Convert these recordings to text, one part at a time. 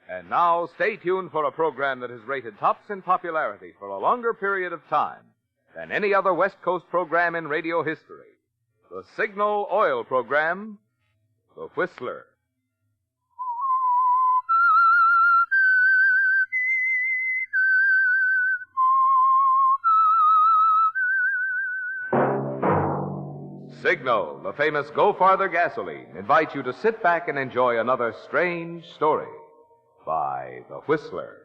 And now, stay tuned for a program that has rated tops in popularity for a longer period of time than any other West Coast program in radio history. The Signal Oil program, The Whistler. Signal, the famous Go Farther gasoline, invites you to sit back and enjoy another strange story by The Whistler.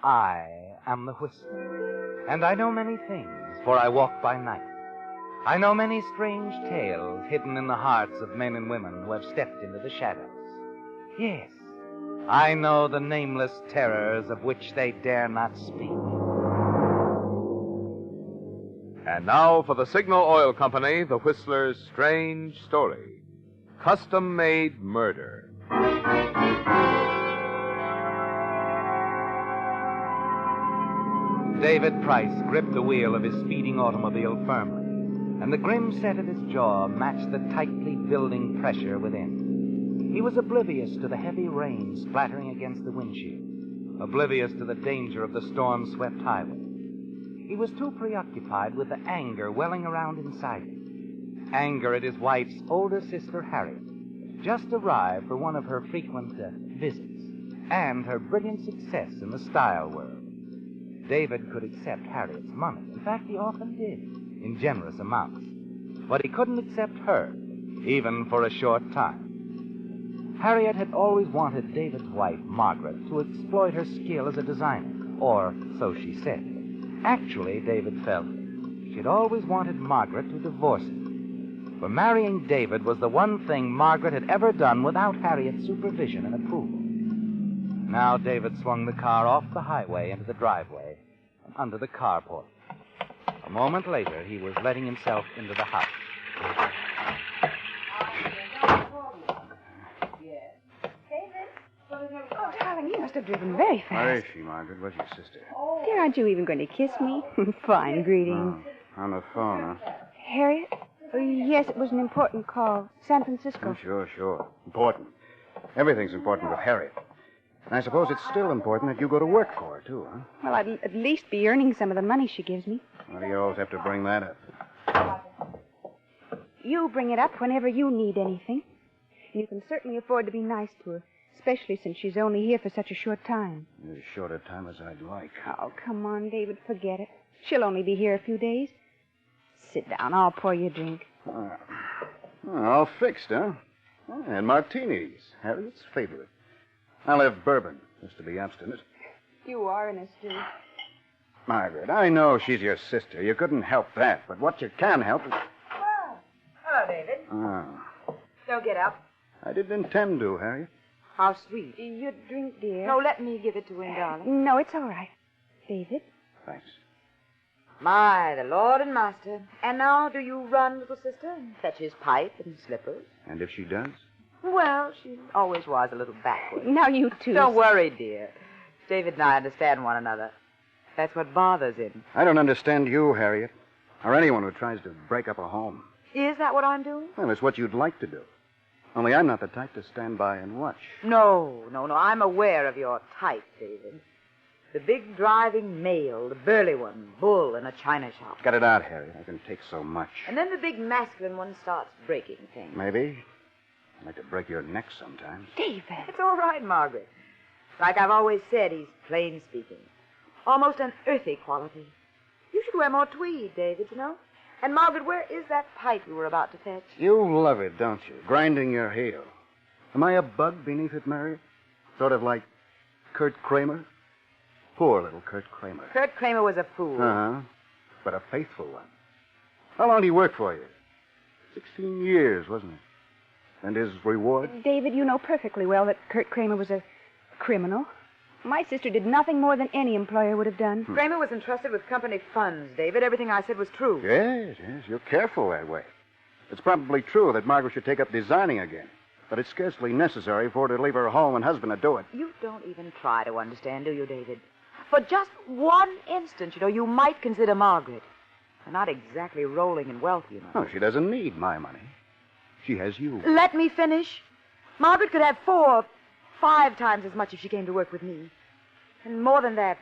I am the Whistler, and I know many things, for I walk by night. I know many strange tales hidden in the hearts of men and women who have stepped into the shadows. Yes, I know the nameless terrors of which they dare not speak. And now for the Signal Oil Company, The Whistler's strange story, Custom-Made Murder. David Price gripped the wheel of his speeding automobile firmly, and the grim set of his jaw matched the tightly building pressure within. He was oblivious to the heavy rain splattering against the windshield, oblivious to the danger of the storm-swept highway. He was too preoccupied with the anger welling around inside him. Anger at his wife's older sister, Harriet, just arrived for one of her frequent visits, and her brilliant success in the style world. David could accept Harriet's money. In fact, he often did, in generous amounts. But he couldn't accept her, even for a short time. Harriet had always wanted David's wife, Margaret, to exploit her skill as a designer, or so she said. Actually, David felt she'd always wanted Margaret to divorce him. For marrying David was the one thing Margaret had ever done without Harriet's supervision and approval. Now David swung the car off the highway into the driveway and under the carport. A moment later, he was letting himself into the house. Oh, darling, you must have driven very fast. Where is she, Margaret? Where's your sister? Dear, aren't you even going to kiss me? Fine greeting. Oh, on the phone, huh? Harriet? Oh, yes, it was an important call. San Francisco. Oh, sure. Important. Everything's important with Harriet. And I suppose it's still important that you go to work for her, too, huh? Well, I'd at least be earning some of the money she gives me. Why do you always have to bring that up? You bring it up whenever you need anything. And you can certainly afford to be nice to her, especially since she's only here for such a short time. As short a time as I'd like. Oh, come on, David, forget it. She'll only be here a few days. Sit down, I'll pour you a drink. All fixed, huh? And martinis, Harriet's favorite. I'll have bourbon, just to be abstinent. You are in a stew. Margaret, I know she's your sister. You couldn't help that, but what you can help is... Well, hello, David. Oh. Don't get up. I didn't intend to, Harriet. How sweet. Your drink, dear. No, let me give it to him, darling. No, it's all right. David? Thanks. My, the Lord and Master. And now do you run, little sister, and fetch his pipe and slippers? And if she does? Well, she always was a little backward. Now you too. Don't worry, dear. David and I understand one another. That's what bothers him. I don't understand you, Harriet, or anyone who tries to break up a home. Is that what I'm doing? Well, it's what you'd like to do. Only I'm not the type to stand by and watch. No. I'm aware of your type, David. The big driving male, the burly one, bull in a china shop. Cut it out, Harriet. I can take so much. And then the big masculine one starts breaking things. Maybe. I'd like to break your neck sometimes. David. It's all right, Margaret. Like I've always said, he's plain speaking. Almost an earthy quality. You should wear more tweed, David, you know. And, Margaret, where is that pipe you were about to fetch? You love it, don't you? Grinding your heel. Am I a bug beneath it, Mary? Sort of like Kurt Kramer? Poor little Kurt Kramer. Kurt Kramer was a fool. Uh-huh. But a faithful one. How long did he work for you? 16 years, wasn't it? And his reward? David, you know perfectly well that Kurt Kramer was a criminal. My sister did nothing more than any employer would have done. Kramer was entrusted with company funds, David. Everything I said was true. Yes. You're careful that way. It's probably true that Margaret should take up designing again. but it's scarcely necessary for her to leave her home and husband to do it. You don't even try to understand, do you, David? For just one instant, you might consider Margaret. They're not exactly rolling in wealth, Oh, she doesn't need my money. She has you. Let me finish. Margaret could have 4, 5 times as much if she came to work with me. And more than that,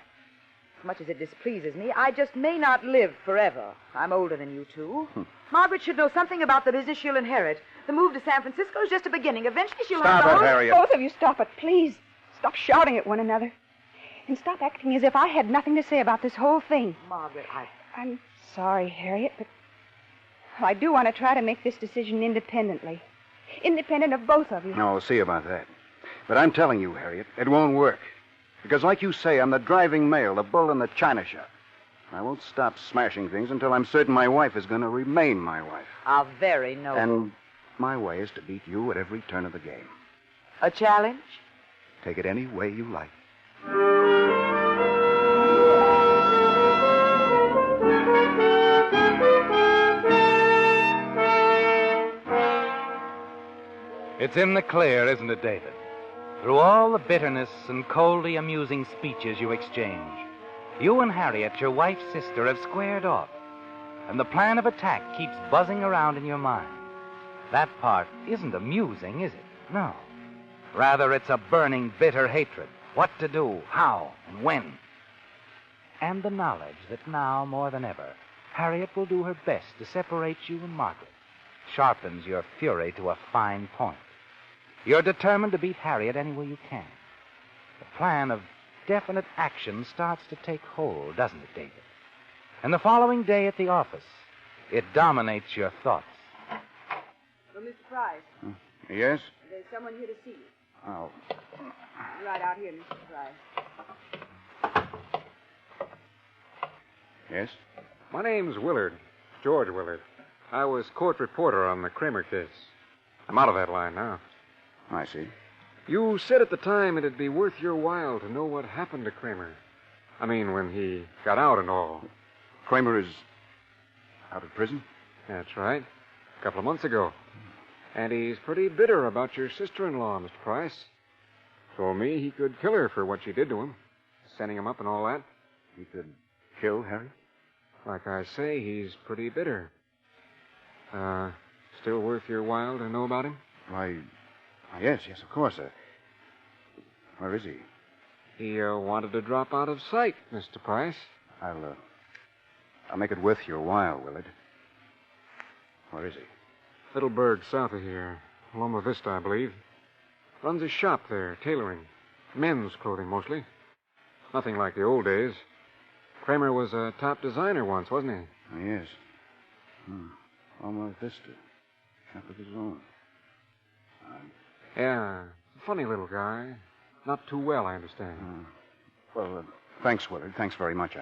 as much as it displeases me, I just may not live forever. I'm older than you two. Margaret should know something about the business she'll inherit. The move to San Francisco is just a beginning. Eventually she'll have Stop the it, whole... Harriet. Both of you stop it, please. Stop shouting at one another. And stop acting as if I had nothing to say about this whole thing. Margaret, I'm sorry, Harriet, but I do want to try to make this decision independently. Independent of both of you. No, we'll see about that. But I'm telling you, Harriet, it won't work. Because like you say, I'm the driving male, the bull in the china shop. I won't stop smashing things until I'm certain my wife is going to remain my wife. How very noble. And my way is to beat you at every turn of the game. A challenge? Take it any way you like. It's in the clear, isn't it, David? Through all the bitterness and coldly amusing speeches you exchange, you and Harriet, your wife's sister, have squared off, and the plan of attack keeps buzzing around in your mind. That part isn't amusing, is it? No. Rather, it's a burning, bitter hatred. What to do, how, and when. And the knowledge that now, more than ever, Harriet will do her best to separate you and Margaret sharpens your fury to a fine point. You're determined to beat Harriet any way you can. The plan of definite action starts to take hold, doesn't it, David? And the following day at the office, it dominates your thoughts. Well, Mr. Price, Yes? there's someone here to see you. Oh. Right out here, Mr. Price. Yes? My name's Willard, George Willard. I was court reporter on the Kramer case. I'm out of that line now. I see. You said at the time it'd be worth your while to know what happened to Kramer. I mean, when he got out and all. Kramer is out of prison? That's right. A couple of months ago. And he's pretty bitter about your sister-in-law, Mr. Price. Told me he could kill her for what she did to him. Sending him up and all that. He could kill Harry? Like I say, he's pretty bitter. Still worth your while to know about him? Why, yes, of course. Where is he? He wanted to drop out of sight, Mr. Price. I'll make it worth your while, Willard. Where is he? Little burg south of here. Loma Vista, I believe. Runs a shop there, tailoring. Men's clothing, mostly. Nothing like the old days. Kramer was a top designer once, wasn't he? Yes. Loma Vista. Shop of his own. Yeah, funny little guy. Not too well, I understand. Well, thanks, Willard. Thanks very much.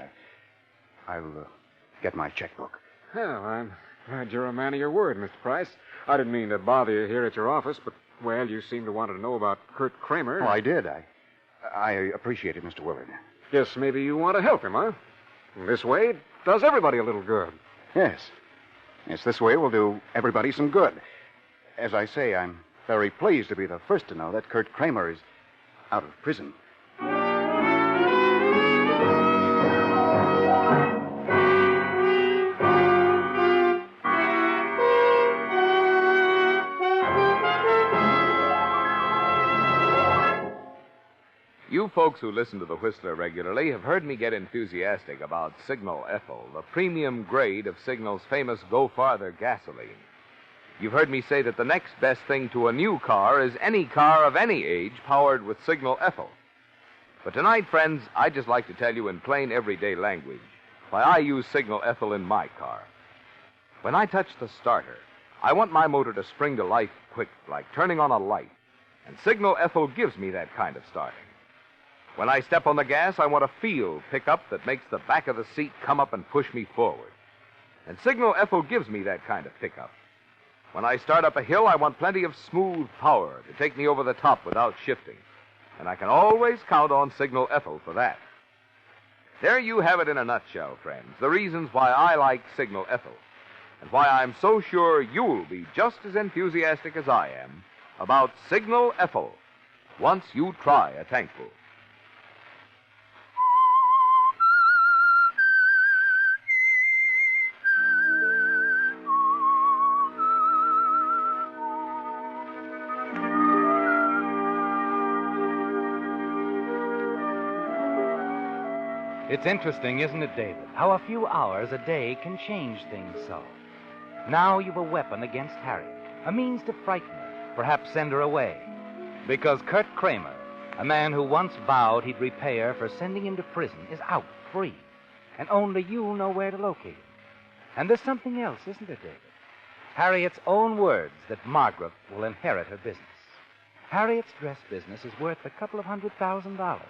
I'll get my checkbook. Well, I'm glad you're a man of your word, Mr. Price. I didn't mean to bother you here at your office, but, well, you seem to want to know about Kurt Kramer. Oh, I did. I appreciate it, Mr. Willard. Guess maybe you want to help him, huh? This way, it does everybody a little good. Yes. Yes, this way will do everybody some good. As I say, I'm very pleased to be the first to know that Kurt Kramer is out of prison. You folks who listen to the Whistler regularly have heard me get enthusiastic about Signal Ethyl, the premium grade of Signal's famous Go Farther gasoline. You've heard me say that the next best thing to a new car is any car of any age powered with Signal Ethyl. But tonight, friends, I'd just like to tell you in plain everyday language why I use Signal Ethyl in my car. When I touch the starter, I want my motor to spring to life quick, like turning on a light. And Signal Ethyl gives me that kind of starting. When I step on the gas, I want a feel pickup that makes the back of the seat come up and push me forward. And Signal Ethyl gives me that kind of pickup. When I start up a hill, I want plenty of smooth power to take me over the top without shifting. And I can always count on Signal Ethyl for that. There you have it in a nutshell, friends. The reasons why I like Signal Ethyl. And why I'm so sure you'll be just as enthusiastic as I am about signal-eful, once you try a tankful. It's interesting, isn't it, David, how a few hours a day can change things so. Now you've a weapon against Harriet, a means to frighten her, perhaps send her away. Because Kurt Kramer, a man who once vowed he'd repay her for sending him to prison, is out, free, and only you know where to locate him. And there's something else, isn't there, David? Harriet's own words that Margaret will inherit her business. Harriet's dress business is worth $200,000.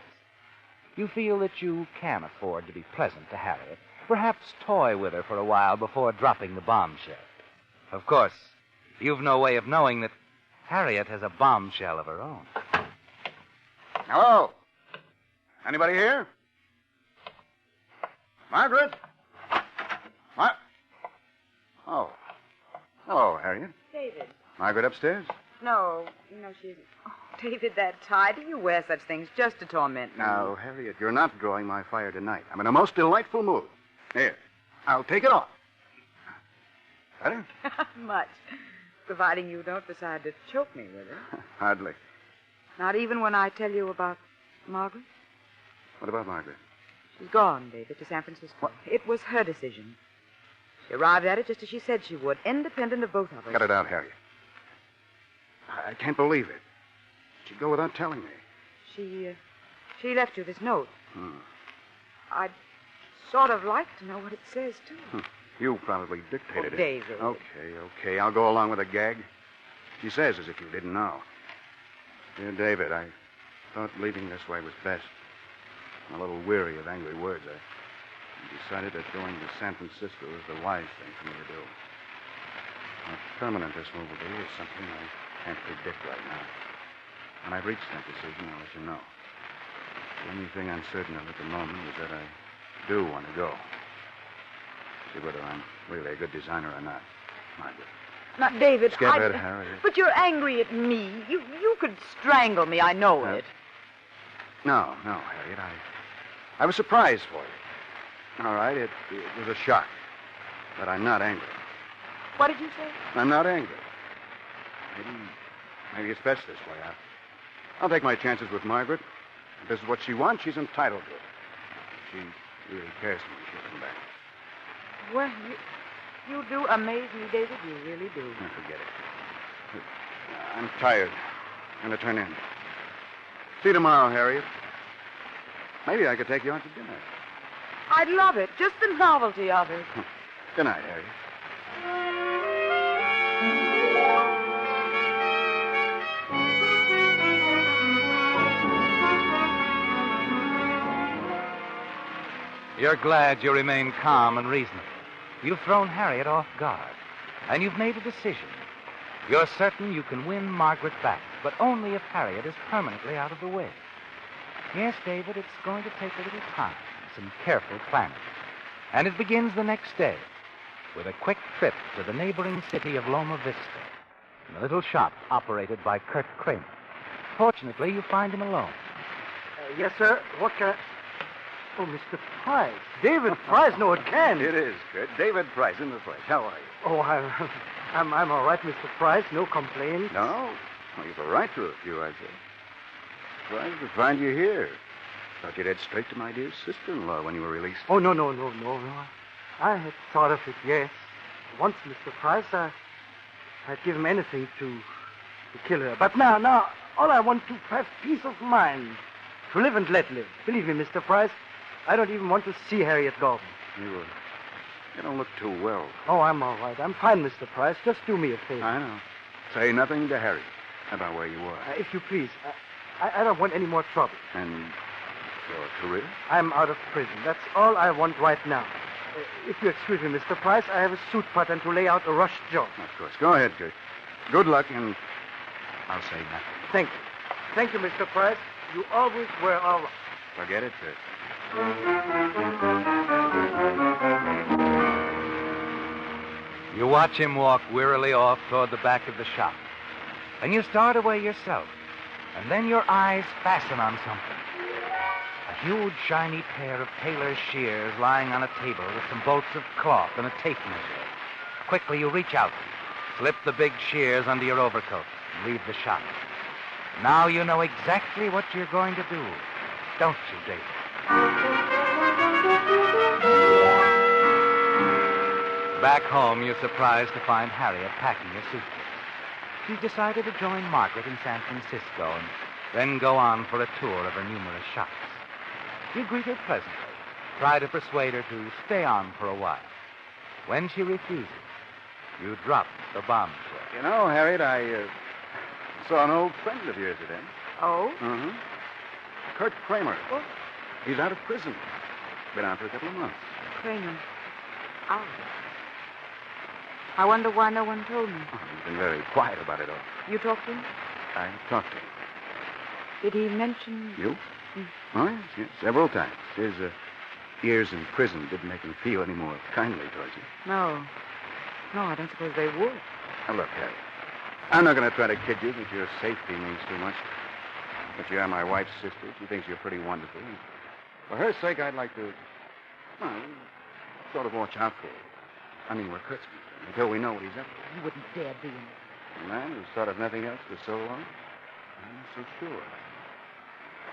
You feel that you can afford to be pleasant to Harriet, perhaps toy with her for a while before dropping the bombshell. Of course, you've no way of knowing that Harriet has a bombshell of her own. Hello? Anybody here? Margaret? What? Oh. Hello, Harriet. David. Margaret upstairs? No, she isn't. Oh, David, that tie. Do you wear such things just to torment me? Now, Harriet, you're not drawing my fire tonight. I'm in a most delightful mood. Here, I'll take it off. Better? Much. Providing you don't decide to choke me with it. Hardly. Not even when I tell you about Margaret? What about Margaret? She's gone, David, to San Francisco. What? It was her decision. She arrived at it just as she said she would, independent of both of us. Cut it out, Harriet. I can't believe it. She'd go without telling me. She left you this note. I'd sort of like to know what it says, too. You probably dictated it. David. Okay. I'll go along with a gag. She says as if you didn't know. Dear David, I thought leaving this way was best. I'm a little weary of angry words. I decided that going to San Francisco is the wise thing for me to do. How permanent this move will be is something I can't predict right now. When I've reached that decision, I'll let you know. The only thing I'm certain of at the moment is that I do want to go. See whether I'm really a good designer or not, Margaret. Now, David, Get it, Harriet. But you're angry at me. You could strangle me, I know it. No, Harriet. I was surprised for you. All right, it was a shock. But I'm not angry. What did you say? I'm not angry. Maybe it's best this way. I'll take my chances with Margaret. If this is what she wants, she's entitled to it. She really cares for me. She'll come back. Well, you do amaze me, David. You really do. Now, forget it. I'm tired. I'm going to turn in. See you tomorrow, Harriet. Maybe I could take you out to dinner. I'd love it. Just the novelty of it. Good night, Harriet. You're glad you remain calm and reasonable. You've thrown Harriet off guard, and you've made a decision. You're certain you can win Margaret back, but only if Harriet is permanently out of the way. Yes, David, it's going to take a little time, some careful planning. And it begins the next day with a quick trip to the neighboring city of Loma Vista, in a little shop operated by Kurt Kramer. Fortunately, you find him alone. Yes, sir. What can I... Oh, Mr. Price. David Price. No, it can't. It is, Kurt. David Price in the flesh. How are you? Oh, I'm all right, Mr. Price. No complaints. No? Well, you've a right to a few, I say. Surprised to find you here. Thought you'd head straight to my dear sister-in-law when you were released. Oh, no. I had thought of it, yes. Once, Mr. Price, I'd give him anything to kill her. But now, all I want to have peace of mind. To live and let live. Believe me, Mr. Price, I don't even want to see Harriet Gordon. You don't look too well. Oh, I'm all right. I'm fine, Mr. Price. Just do me a favor. I know. Say nothing to Harriet about where you were. If you please. I don't want any more trouble. And your career? I'm out of prison. That's all I want right now. If you excuse me, Mr. Price, I have a suit pattern to lay out a rush job. Of course. Go ahead, Kurt. Good luck, and I'll say nothing. Thank you. Thank you, Mr. Price. You always were all right. Forget it, Kurt. You watch him walk wearily off toward the back of the shop. Then you start away yourself, and then your eyes fasten on something. A huge, shiny pair of tailor's shears lying on a table with some bolts of cloth and a tape measure. Quickly you reach out, slip the big shears under your overcoat, and leave the shop. Now you know exactly what you're going to do, don't you, David? Back home, you're surprised to find Harriet packing her suitcase. She's decided to join Margaret in San Francisco and then go on for a tour of her numerous shops. You greet her pleasantly, try to persuade her to stay on for a while. When she refuses, you drop the bombshell. You know, Harriet, I saw an old friend of yours today. Oh? Mm-hmm. Kurt Kramer. What? He's out of prison. Been out for a couple of months. Kramer. Oh. I wonder why no one told me. Oh, he's been very quiet about it all. You talked to him? I talked to him. Did he mention... You? Oh, yes, several times. His years in prison didn't make him feel any more kindly towards you. No. No, I don't suppose they would. Now, look, Harriet, I'm not going to try to kid you that your safety means too much. But you are my wife's sister. She thinks you're pretty wonderful. For her sake, I'd like to, well, sort of watch out for you. I mean, we're Kurtzman, until we know what he's up to. You wouldn't dare do him. A man who's thought of nothing else for so long? I'm not so sure.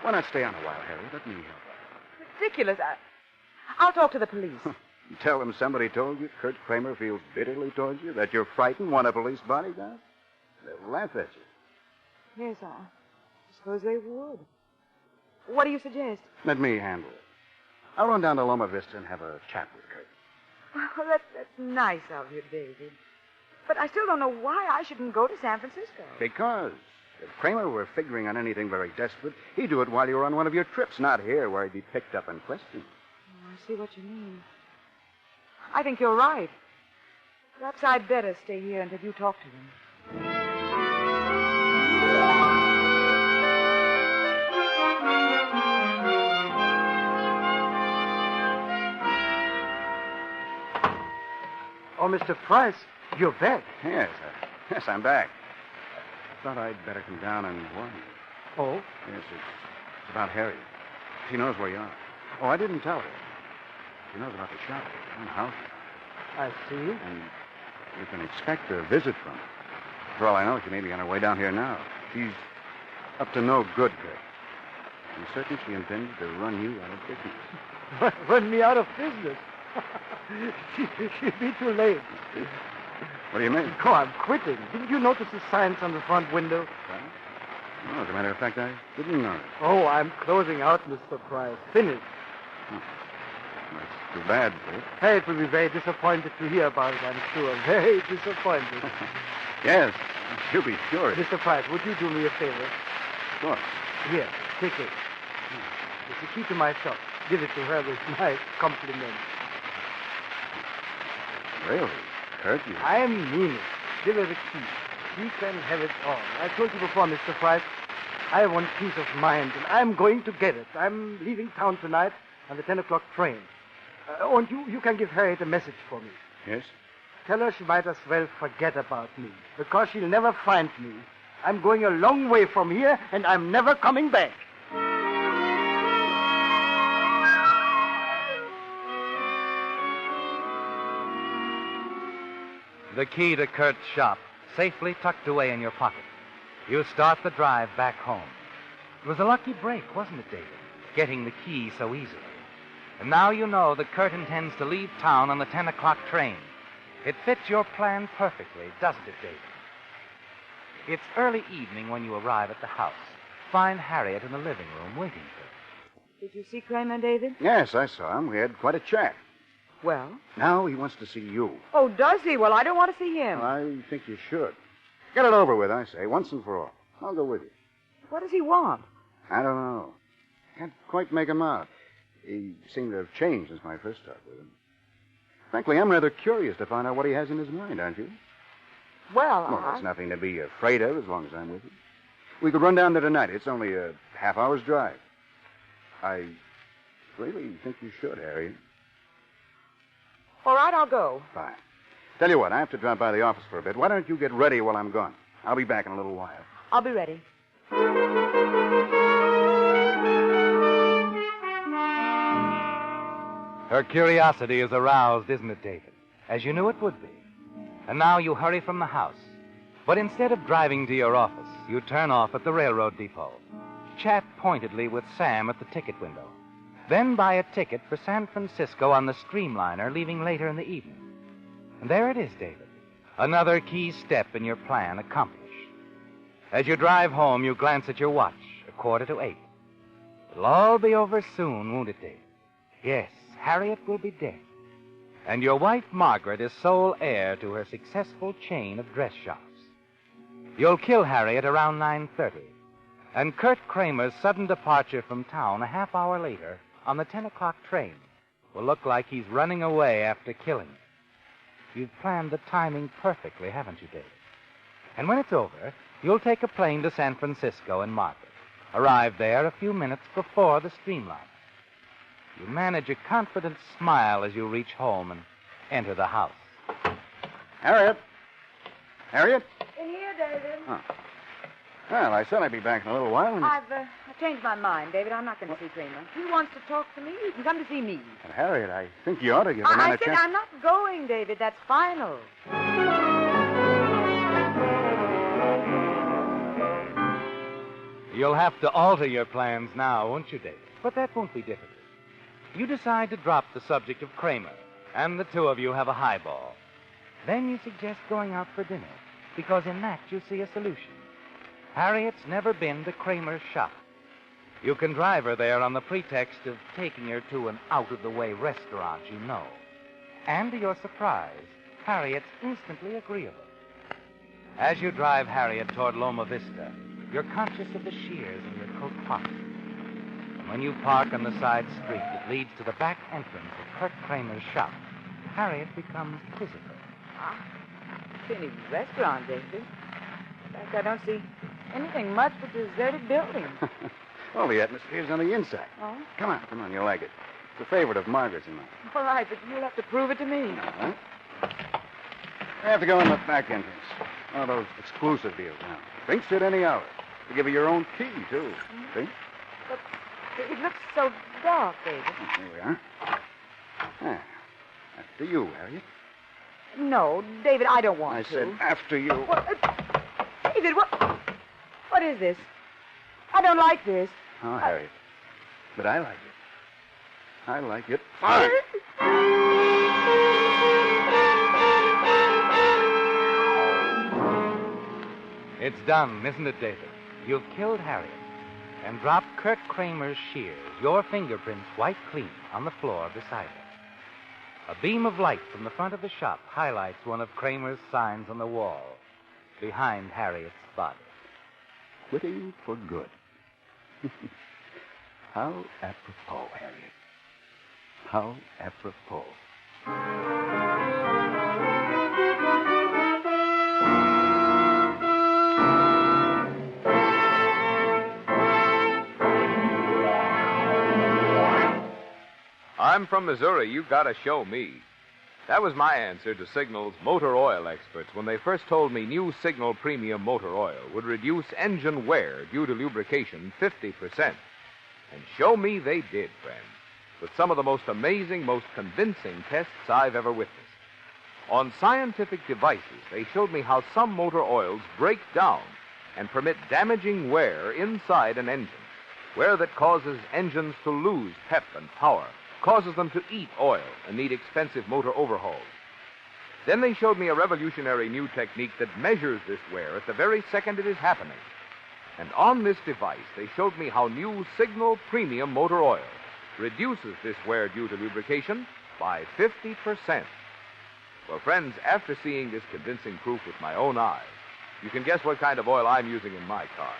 Why not stay on a while, Harry? Let me help. Ridiculous. I'll talk to the police. Tell them somebody told you Kurt Kramer feels bitterly towards you, that you're frightened, want a police bodyguard? They'll laugh at you. Yes, I suppose they would. What do you suggest? Let me handle it. I'll run down to Loma Vista and have a chat with Kurt. Well, that's nice of you, David. But I still don't know why I shouldn't go to San Francisco. Because if Kramer were figuring on anything very desperate, he'd do it while you were on one of your trips, not here where he'd be picked up and questioned. Oh, I see what you mean. I think you're right. Perhaps I'd better stay here until you talk to him. Oh, Mr. Price, you're back. Yes, I'm back. I thought I'd better come down and warn you. Oh? Yes, it's about Harriet. She knows where you are. Oh, I didn't tell her. She knows about the shop and house. I see. And you can expect a visit from her. For all I know, she may be on her way down here now. She's up to no good, Kurt. I'm certain she intended to run you out of business. Run me out of business? She'd be too late. What do you mean? Oh, I'm quitting. Didn't you notice the signs on the front window? No, as a matter of fact, I didn't know it. Oh, I'm closing out, Mr. Price. Finished. That's too bad, Kurt. Harriet will be very disappointed to hear about it, I'm sure. Very disappointed. Yes, you'll be sure. Mr. Price, would you do me a favor? Of course. Here, take it. It's the key to my shop. Give it to her with my compliments. Really? Kurt, you... I mean it. Give her the key. She can have it all. I told you before, Mr. Price, I want peace of mind, and I'm going to get it. I'm leaving town tonight on the 10 o'clock train. And you can give Harriet a message for me. Yes? Tell her she might as well forget about me, because she'll never find me. I'm going a long way from here, and I'm never coming back. The key to Kurt's shop, safely tucked away in your pocket. You start the drive back home. It was a lucky break, wasn't it, David? Getting the key so easily. And now you know that Kurt intends to leave town on the 10 o'clock train. It fits your plan perfectly, doesn't it, David? It's early evening when you arrive at the house. Find Harriet in the living room waiting for you. Did you see Kramer, David? Yes, I saw him. We had quite a chat. Well? Now he wants to see you. Oh, does he? Well, I don't want to see him. I think you should. Get it over with, I say, once and for all. I'll go with you. What does he want? I don't know. Can't quite make him out. He seemed to have changed since my first talk with him. Frankly, I'm rather curious to find out what he has in his mind, aren't you? Well, there's nothing to be afraid of as long as I'm with you. We could run down there tonight. It's only a half-hour's drive. I really think you should, Harry. All right, I'll go. Fine. Tell you what, I have to drop by the office for a bit. Why don't you get ready while I'm gone? I'll be back in a little while. I'll be ready. Her curiosity is aroused, isn't it, David? As you knew it would be. And now you hurry from the house. But instead of driving to your office, you turn off at the railroad depot. Chat pointedly with Sam at the ticket window. Then buy a ticket for San Francisco on the Streamliner, leaving later in the evening. And there it is, David. Another key step in your plan accomplished. As you drive home, you glance at your watch, 7:45. It'll all be over soon, won't it, David? Yes, Harriet will be dead. And your wife, Margaret, is sole heir to her successful chain of dress shops. You'll kill Harriet around 9:30. And Kurt Kramer's sudden departure from town a half hour later on the 10 o'clock train will look like he's running away after killing you. You've planned the timing perfectly, haven't you, David? And when it's over, you'll take a plane to San Francisco and Margaret. Arrive there a few minutes before the Streamliner. You manage a confident smile as you reach home and enter the house. Harriet? Harriet? In here, David. Oh. Well, I said I'd be back in a little while. I've changed my mind, David. I'm not going to see Kramer. If he wants to talk to me, you can come to see me. But Harriet, I think you ought to give a man a I said chance. I'm not going, David. That's final. You'll have to alter your plans now, won't you, David? But that won't be difficult. You decide to drop the subject of Kramer, and the two of you have a highball. Then you suggest going out for dinner, because in that you see a solution. Harriet's never been to Kramer's shop. You can drive her there on the pretext of taking her to an out-of-the-way restaurant you know. And to your surprise, Harriet's instantly agreeable. As you drive Harriet toward Loma Vista, you're conscious of the shears in your coat pocket. And when you park on the side street that leads to the back entrance of Kurt Kramer's shop, Harriet becomes quizzical. Any restaurant, David. In fact, I don't see anything much but deserted buildings. Well, the atmosphere's on the inside. Oh? Come on, you'll like it. It's a favorite of Margaret's and mine. All right, but you'll have to prove it to me. All right. I have to go in the back entrance. One of those exclusive deals now. Drinks at any hour. They give you your own key, too. See? But it looks so dark, David. Here we are. Ah, after you, Harriet. No, David, I don't want I to. said after you. What? David, what is this? I don't like this. Oh, Harriet. But I like it. I like it fine. It's done, isn't it, David? You've killed Harriet and dropped Kurt Kramer's shears, your fingerprints white clean, on the floor beside her. A beam of light from the front of the shop highlights one of Kramer's signs on the wall behind Harriet's body. Quitting for good. How apropos, Harriet. How apropos. I'm from Missouri. You gotta show me. That was my answer to Signal's motor oil experts when they first told me new Signal Premium Motor Oil would reduce engine wear due to lubrication 50%. And show me they did, friends, with some of the most amazing, most convincing tests I've ever witnessed. On scientific devices, they showed me how some motor oils break down and permit damaging wear inside an engine, wear that causes engines to lose pep and power, causes them to eat oil and need expensive motor overhauls. Then they showed me a revolutionary new technique that measures this wear at the very second it is happening. And on this device, they showed me how new Signal Premium Motor Oil reduces this wear due to lubrication by 50%. Well, friends, after seeing this convincing proof with my own eyes, you can guess what kind of oil I'm using in my car.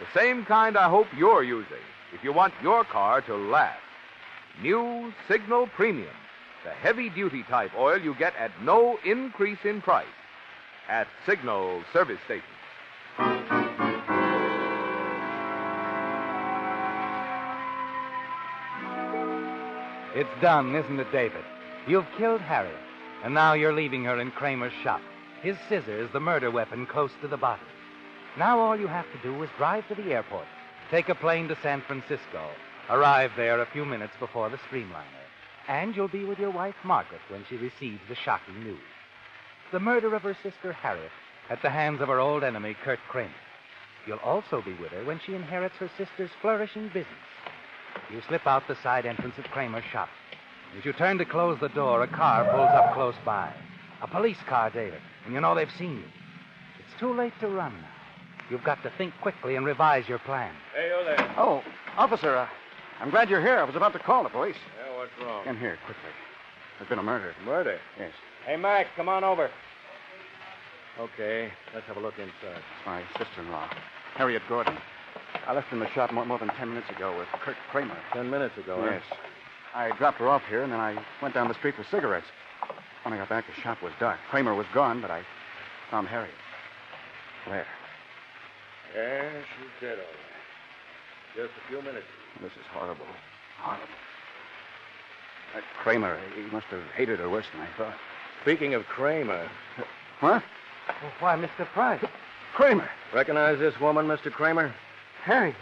The same kind I hope you're using if you want your car to last. New Signal Premium, the heavy-duty type oil you get at no increase in price at Signal service stations. It's done, isn't it, David? You've killed Harriet, and now you're leaving her in Kramer's shop. His scissors, the murder weapon, close to the body. Now all you have to do is drive to the airport, take a plane to San Francisco, arrive there a few minutes before the streamliner, and you'll be with your wife, Margaret, when she receives the shocking news. The murder of her sister, Harriet, at the hands of her old enemy, Kurt Kramer. You'll also be with her when she inherits her sister's flourishing business. You slip out the side entrance of Kramer's shop. As you turn to close the door, a car pulls up close by. A police car, David, and you know they've seen you. It's too late to run now. You've got to think quickly and revise your plan. Hey, you there. Oh, officer, I'm glad you're here. I was about to call the police. Yeah, what's wrong? In here, quickly. There's been a murder. Murder? Yes. Hey, Mac, come on over. Okay, let's have a look inside. It's my sister-in-law, Harriet Gordon. I left her in the shop more than 10 minutes ago with Kurt Kramer. 10 minutes ago, Yes. I dropped her off here, and then I went down the street for cigarettes. When I got back, the shop was dark. Kramer was gone, but I found Harriet. There. Yeah, she's dead, all right. Just a few minutes. This is horrible. Horrible. That Kramer, he must have hated her worse than I thought. Speaking of Kramer, What? Oh, why, Mr. Price. Kramer! recognize this woman, Mr. Kramer? Harry.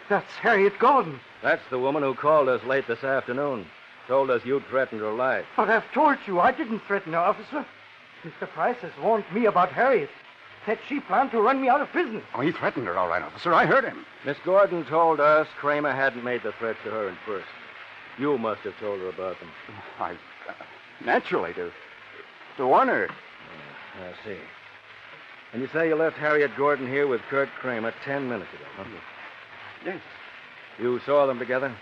That's Harriet Gordon. That's the woman who called us late this afternoon. Told us you'd threatened her life. But I've told you, I didn't threaten her, officer. Mr. Price has warned me about Harriet. Said she planned to run me out of business. Oh, he threatened her, all right, officer. I heard him. Miss Gordon told us Kramer hadn't made the threats to her in person. You must have told her about them. Naturally, to warn her. I see. And you say you left Harriet Gordon here with Kurt Kramer 10 minutes ago, huh? Yes. You saw them together?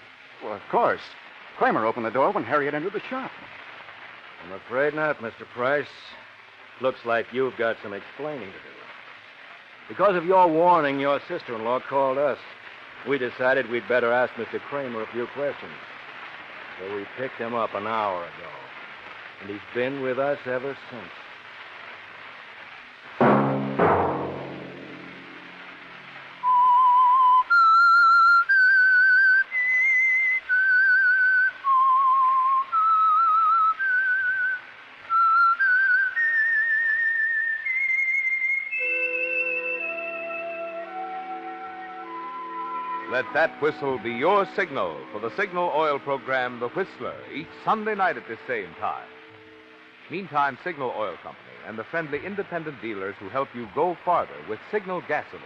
Well, of course. Kramer opened the door when Harriet entered the shop. I'm afraid not, Mr. Price. Looks like you've got some explaining to do. Because of your warning, your sister-in-law called us. We decided we'd better ask Mr. Kramer a few questions. So we picked him up an hour ago. And he's been with us ever since. Let that whistle be your signal for the Signal Oil program, The Whistler, each Sunday night at this same time. Meantime, Signal Oil Company and the friendly independent dealers who help you go farther with Signal gasoline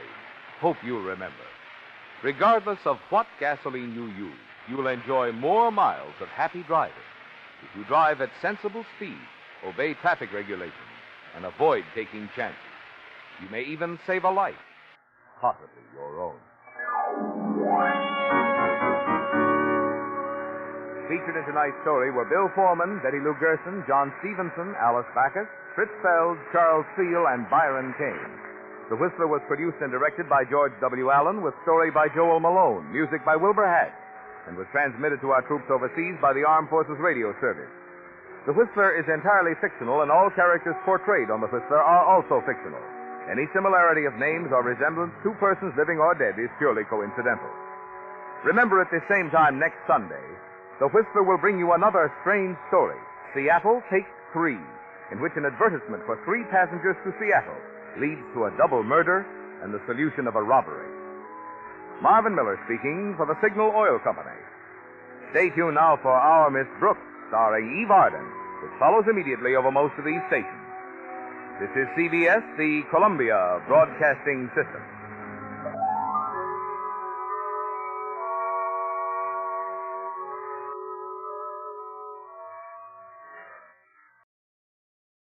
hope you'll remember. Regardless of what gasoline you use, you'll enjoy more miles of happy driving if you drive at sensible speed, obey traffic regulations, and avoid taking chances. You may even save a life, possibly your own. Featured in tonight's story were Bill Foreman, Betty Lou Gerson, John Stevenson, Alice Backus, Fritz Feld, Charles Steele, and Byron Kane. The Whistler was produced and directed by George W. Allen, with story by Joel Malone, music by Wilbur Hatch, and was transmitted to our troops overseas by the Armed Forces Radio Service. The Whistler is entirely fictional, and all characters portrayed on The Whistler are also fictional. Any similarity of names or resemblance to persons living or dead is purely coincidental. Remember, at this same time next Sunday, The Whistler will bring you another strange story, Seattle Take 3, in which an advertisement for 3 passengers to Seattle leads to a double murder and the solution of a robbery. Marvin Miller speaking for the Signal Oil Company. Stay tuned now for Our Miss Brooks, starring Eve Arden, which follows immediately over most of these stations. This is CBS, the Columbia Broadcasting System.